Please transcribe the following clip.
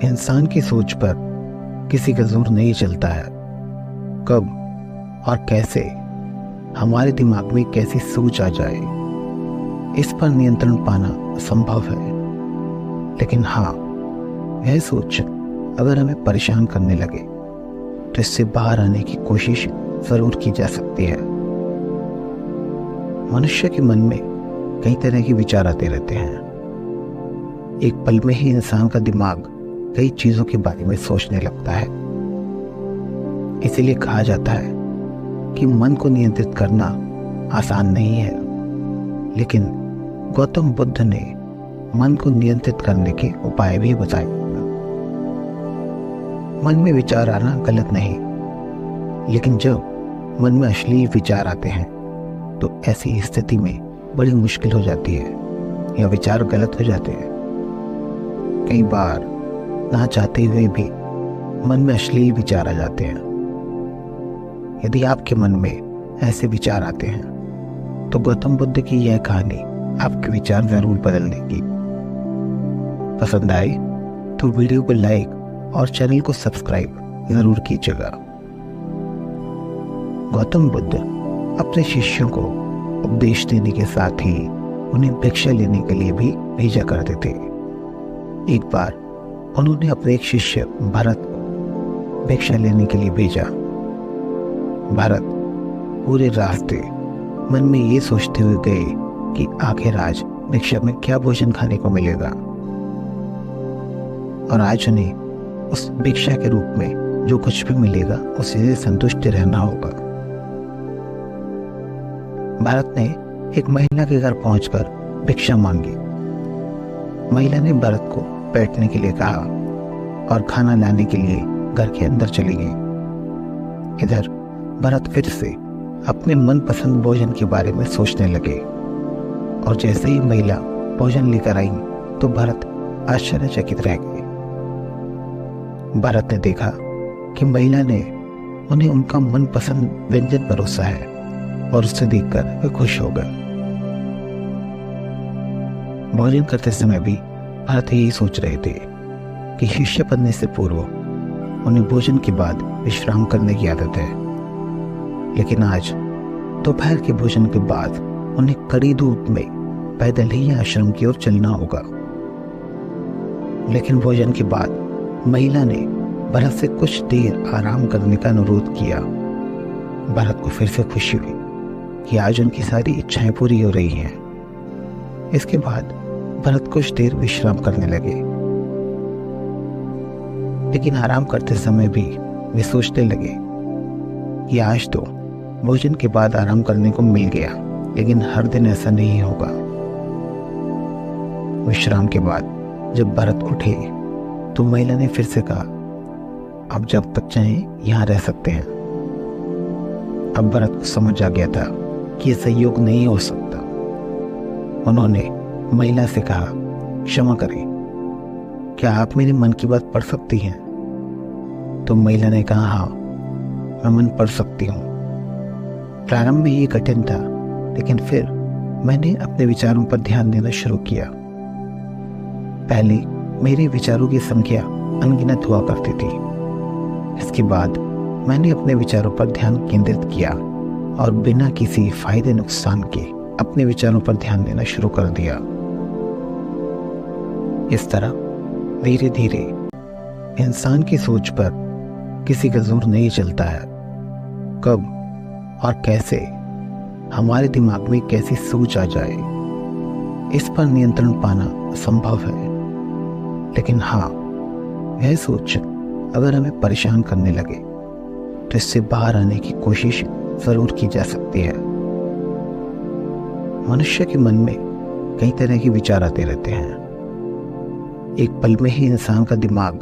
इंसान की सोच पर किसी का जोर नहीं चलता है। कब और कैसे हमारे दिमाग में कैसी सोच आ जाए, इस पर नियंत्रण पाना असंभव है। लेकिन हाँ, यह सोच अगर हमें परेशान करने लगे तो इससे बाहर आने की कोशिश जरूर की जा सकती है। मनुष्य के मन में कई तरह के विचार आते रहते हैं। एक पल में ही इंसान का दिमाग कई चीजों के बारे में सोचने लगता है। इसीलिए कहा जाता है कि मन को नियंत्रित करना आसान नहीं है, लेकिन गौतम बुद्ध ने मन को नियंत्रित करने के उपाय भी बताए। मन में विचार आना गलत नहीं, लेकिन जब मन में अश्लील विचार आते हैं तो ऐसी स्थिति में बड़ी मुश्किल हो जाती है या विचार गलत हो जाते हैं। कई बार ना चाहते हुए भी मन में अश्लील विचार आ जाते हैं। यदि आपके मन में ऐसे विचार आते हैं तो गौतम बुद्ध की यह कहानी आपके विचार जरूर बदल देगी। पसंद आए तो वीडियो को लाइक और चैनल को सब्सक्राइब जरूर कीजिएगा। गौतम बुद्ध अपने शिष्यों को उपदेश देने के साथ ही उन्हें भिक्षा लेने के लिए भी भेजा करते थे। एक बार उन्होंने अपने एक शिष्य भरत को भिक्षा लेने के लिए भेजा। भरत पूरे रास्ते मन में ये सोचते हुए गए कि आखिर आज भिक्षा में क्या भोजन खाने को मिलेगा, और आज उन्हें उस भिक्षा के रूप में जो कुछ भी मिलेगा उसी से संतुष्ट रहना होगा। भरत ने एक महिला के घर पहुंचकर भिक्षा मांगी। महिला ने भरत को बैठने के लिए कहा और खाना लाने के लिए घर के अंदर चली गई। इधर भरत फिर से अपने मनपसंद भोजन के बारे में सोचने लगे, और जैसे ही महिला भोजन लेकर आई तो भरत आश्चर्यचकित रह गए। भरत ने देखा कि महिला ने उन्हें उनका मनपसंद व्यंजन परोसा है, और उससे देखकर वे खुश हो गए। भोजन करते समय भी भरत यही सोच रहे थे कि शिष्य बनने से पूर्व उन्हें भोजन के बाद विश्राम करने की आदत है, लेकिन आज दोपहर के भोजन के बाद उन्हें कड़ी धूप में पैदल ही आश्रम की ओर चलना होगा। लेकिन भोजन के बाद महिला ने भरत से कुछ देर आराम करने का अनुरोध किया। भरत को फिर से खुशी हुई कि आज उनकी सारी इच्छाएं पूरी हो रही हैं। इसके बाद भरत कुछ देर विश्राम करने लगे, लेकिन आराम करते समय भी वे सोचने लगे कि आज तो भोजन के बाद आराम करने को मिल गया, लेकिन हर दिन ऐसा नहीं होगा। विश्राम के बाद जब भरत उठे तो महिला ने फिर से कहा, अब जब तक चाहें यहां रह सकते हैं। अब भरत को समझ आ गया था कि यह संयोग नहीं हो सकता। उन्होंने महिला से कहा, क्षमा करें, क्या आप मेरे मन की बात पढ़ सकती हैं? तो महिला ने कहा, हाँ, मैं मन पढ़ सकती हूँ। प्रारंभ में ये कठिन था, लेकिन फिर मैंने अपने विचारों पर ध्यान देना शुरू किया। पहले मेरे विचारों की संख्या अनगिनत हुआ करती थी। इसके बाद मैंने अपने विचारों पर ध्यान केंद्रित किया और बिना किसी फायदे नुकसान के अपने विचारों पर ध्यान देना शुरू कर दिया। इस तरह धीरे धीरे इंसान की सोच पर किसी का जोर नहीं चलता है। कब और कैसे हमारे दिमाग में कैसी सोच आ जाए, इस पर नियंत्रण पाना असंभव है। लेकिन हाँ, यह सोच अगर हमें परेशान करने लगे तो इससे बाहर आने की कोशिश जरूर की जा सकती है। मनुष्य के मन में कई तरह के विचार आते रहते हैं। एक पल में ही इंसान का दिमाग